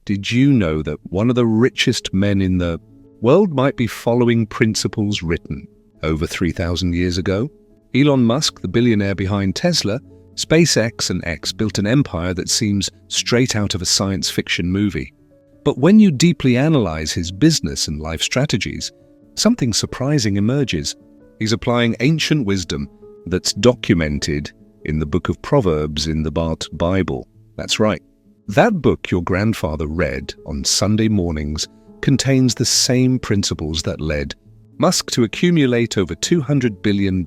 Did you know that one of the richest men in the world might be following principles written over 3,000 years ago? Elon Musk, the billionaire behind Tesla, SpaceX and X built an empire that seems straight out of a science fiction movie. But when you deeply analyze his business and life strategies, something surprising emerges. He's applying ancient wisdom that's documented in the book of Proverbs in the Bible. That's right. That book your grandfather read on Sunday mornings contains the same principles that led Musk to accumulate over $200 billion.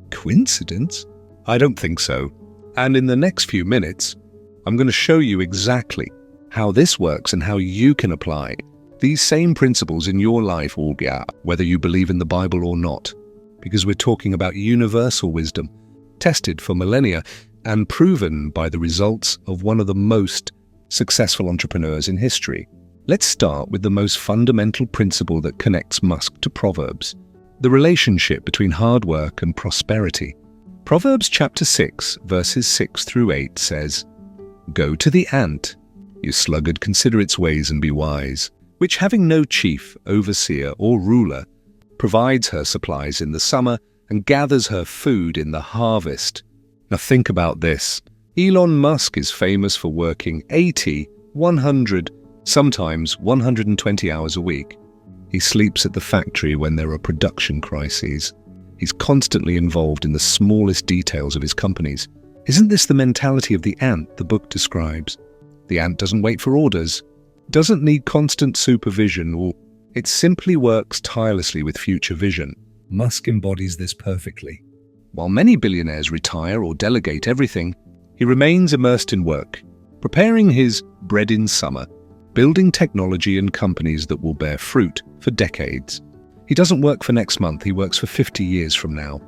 Coincidence? I don't think so. And in the next few minutes, I'm going to show you exactly how this works and how you can apply these same principles in your life, whether you believe in the Bible or not. Because we're talking about universal wisdom, tested for millennia and proven by the results of one of the most successful entrepreneurs in history. Let's start with the most fundamental principle that connects Musk to Proverbs, the relationship between hard work and prosperity. Proverbs chapter 6, verses 6 through 8 says, "Go to the ant, you sluggard, consider its ways and be wise, which having no chief, overseer, or ruler, provides her supplies in the summer and gathers her food in the harvest." Now think about this. Elon Musk is famous for working 80, 100, sometimes 120 hours a week. He sleeps at the factory when there are production crises. He's constantly involved in the smallest details of his companies. Isn't this the mentality of the ant the book describes? The ant doesn't wait for orders, doesn't need constant supervision, or it simply works tirelessly with future vision. Musk embodies this perfectly. While many billionaires retire or delegate everything, he remains immersed in work, preparing his bread in summer, building technology and companies that will bear fruit for decades. He doesn't work for next month, he works for 50 years from now.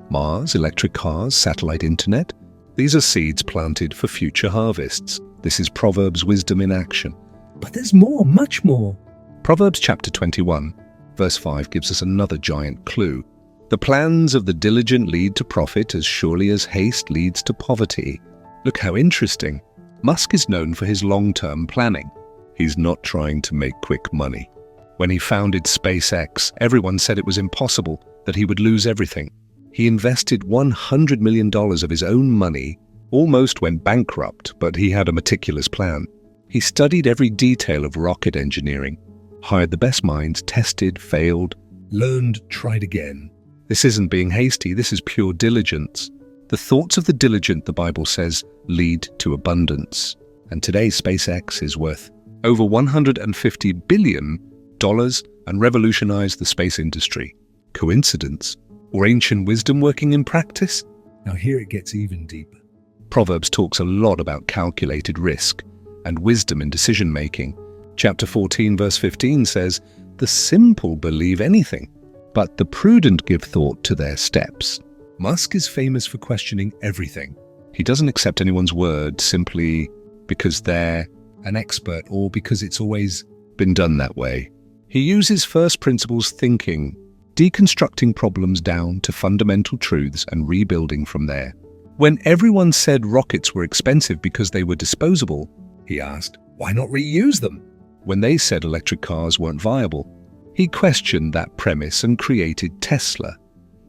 Mars, electric cars, satellite internet, these are seeds planted for future harvests. This is Proverbs wisdom in action. But there's more, much more. Proverbs chapter 21, verse 5 gives us another giant clue. The plans of the diligent lead to profit as surely as haste leads to poverty. Look how interesting. Musk is known for his long-term planning. He's not trying to make quick money. When he founded SpaceX, everyone said it was impossible, that he would lose everything. He invested $100 million of his own money, almost went bankrupt, but he had a meticulous plan. He studied every detail of rocket engineering, hired the best minds, tested, failed, learned, tried again. This isn't being hasty, this is pure diligence. The thoughts of the diligent, the Bible says, lead to abundance. And today SpaceX is worth over $150 billion and revolutionized the space industry. Coincidence? Or ancient wisdom working in practice? Now here it gets even deeper. Proverbs talks a lot about calculated risk and wisdom in decision-making. Chapter 14, verse 15 says, "The simple believe anything, but the prudent give thought to their steps." Musk is famous for questioning everything. He doesn't accept anyone's word simply because they're an expert or because it's always been done that way. He uses first principles thinking, deconstructing problems down to fundamental truths and rebuilding from there. When everyone said rockets were expensive because they were disposable, he asked, why not reuse them? When they said electric cars weren't viable, he questioned that premise and created Tesla.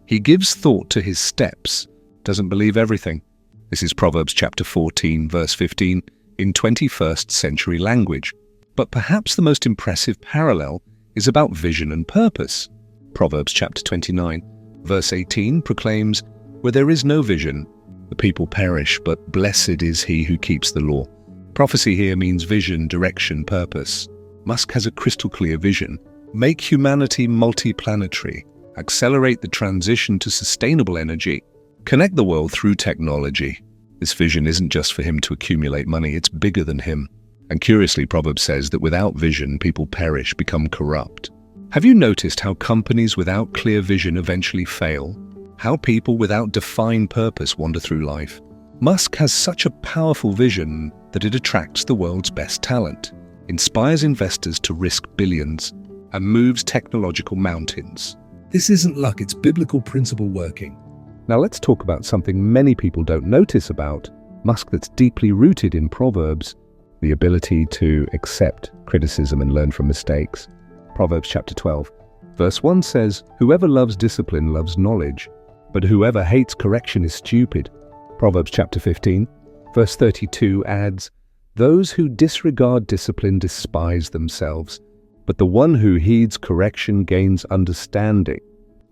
He gives thought to his steps, doesn't believe everything. This is Proverbs chapter 14, verse 15, in 21st century language. But perhaps the most impressive parallel is about vision and purpose. Proverbs chapter 29, verse 18 proclaims, "Where there is no vision, the people perish, but blessed is he who keeps the law." Prophecy here means vision, direction, purpose. Musk has a crystal clear vision. Make humanity multiplanetary, accelerate the transition to sustainable energy, connect the world through technology. This vision isn't just for him to accumulate money, it's bigger than him. And curiously, Proverbs says that without vision, people perish, become corrupt. Have you noticed how companies without clear vision eventually fail? How people without defined purpose wander through life? Musk has such a powerful vision that it attracts the world's best talent, inspires investors to risk billions, and moves technological mountains. This isn't luck, it's biblical principle working. Now let's talk about something many people don't notice about Musk that's deeply rooted in Proverbs, the ability to accept criticism and learn from mistakes. Proverbs chapter 12, verse 1 says, "Whoever loves discipline loves knowledge, but whoever hates correction is stupid." Proverbs chapter 15, verse 32 adds, "Those who disregard discipline despise themselves, but the one who heeds correction gains understanding."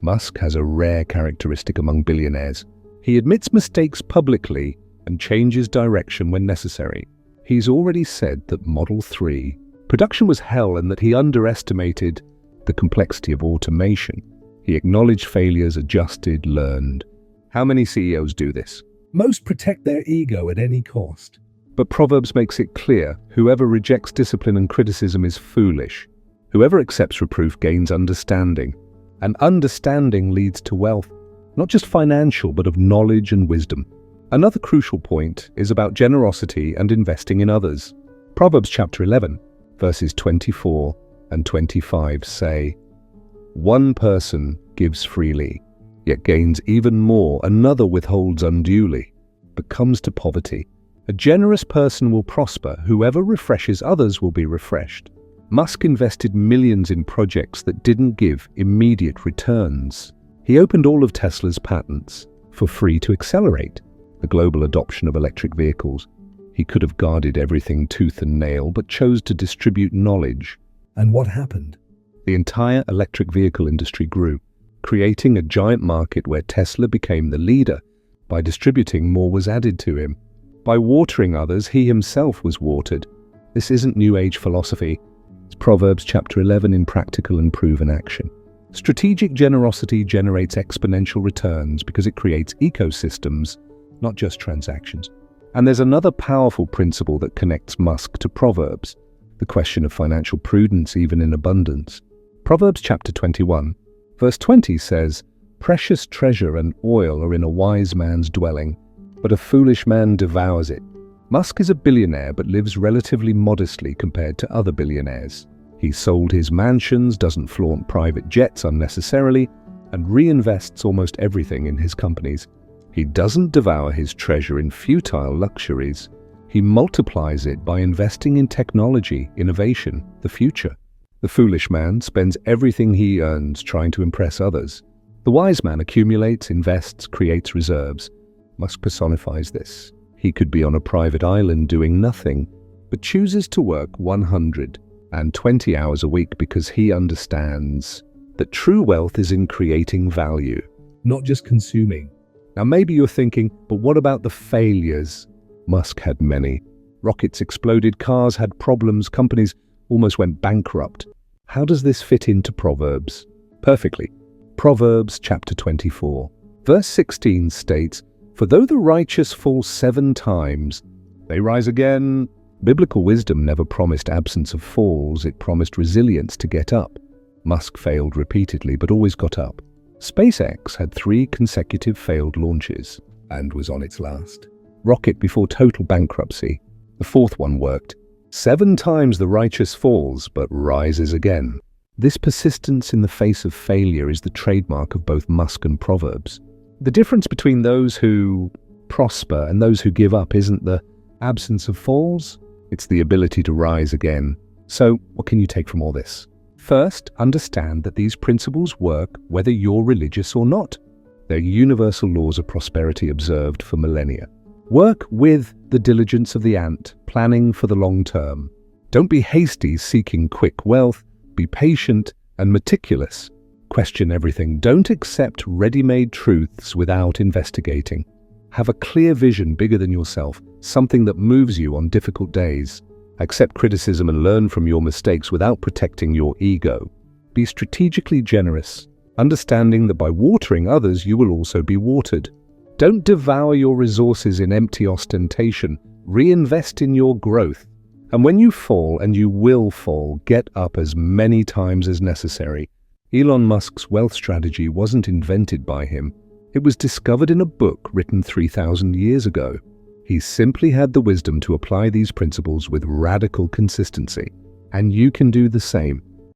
Musk has a rare characteristic among billionaires. He admits mistakes publicly and changes direction when necessary. He's already said that Model 3 production was hell and that he underestimated the complexity of automation. He acknowledged failures, adjusted, learned. How many CEOs do this? Most protect their ego at any cost. But Proverbs makes it clear, whoever rejects discipline and criticism is foolish. Whoever accepts reproof gains understanding. And understanding leads to wealth, not just financial, but of knowledge and wisdom. Another crucial point is about generosity and investing in others. Proverbs chapter 11, verses 24 and 25 say, "One person gives freely, yet gains even more. Another withholds unduly, but comes to poverty. A generous person will prosper. Whoever refreshes others will be refreshed." Musk invested millions in projects that didn't give immediate returns. He opened all of Tesla's patents for free to accelerate the global adoption of electric vehicles. He could have guarded everything tooth and nail, but chose to distribute knowledge. And what happened? The entire electric vehicle industry grew, creating a giant market where Tesla became the leader. By distributing, more was added to him. By watering others, he himself was watered. This isn't New Age philosophy. It's Proverbs chapter 11 in practical and proven action. Strategic generosity generates exponential returns because it creates ecosystems, not just transactions. And there's another powerful principle that connects Musk to Proverbs, the question of financial prudence even in abundance. Proverbs chapter 21, verse 20 says, "Precious treasure and oil are in a wise man's dwelling, but a foolish man devours it." Musk is a billionaire but lives relatively modestly compared to other billionaires. He sold his mansions, doesn't flaunt private jets unnecessarily, and reinvests almost everything in his companies. He doesn't devour his treasure in futile luxuries. He multiplies it by investing in technology, innovation, the future. The foolish man spends everything he earns trying to impress others. The wise man accumulates, invests, creates reserves. Musk personifies this. He could be on a private island doing nothing, but chooses to work 120 hours a week because he understands that true wealth is in creating value, not just consuming. Now maybe you're thinking, but what about the failures? Musk had many. Rockets exploded, cars had problems, companies almost went bankrupt. How does this fit into Proverbs? Perfectly. Proverbs chapter 24, verse 16 states, "For though the righteous fall 7 times, they rise again." Biblical wisdom never promised absence of falls, it promised resilience to get up. Musk failed repeatedly, but always got up. SpaceX had 3 consecutive failed launches and was on its last rocket before total bankruptcy. The 4th one worked. 7 times the righteous falls, but rises again. This persistence in the face of failure is the trademark of both Musk and Proverbs. The difference between those who prosper and those who give up isn't the absence of falls, it's the ability to rise again. So, what can you take from all this? First, understand that these principles work whether you're religious or not. They're universal laws of prosperity observed for millennia. Work with the diligence of the ant, planning for the long term. Don't be hasty seeking quick wealth. Be patient and meticulous. Question everything. Don't accept ready-made truths without investigating. Have a clear vision bigger than yourself, something that moves you on difficult days. Accept criticism and learn from your mistakes without protecting your ego. Be strategically generous, understanding that by watering others, you will also be watered. Don't devour your resources in empty ostentation. Reinvest in your growth. And when you fall, and you will fall, get up as many times as necessary. Elon Musk's wealth strategy wasn't invented by him. It was discovered in a book written 3,000 years ago. He simply had the wisdom to apply these principles with radical consistency. And you can do the same.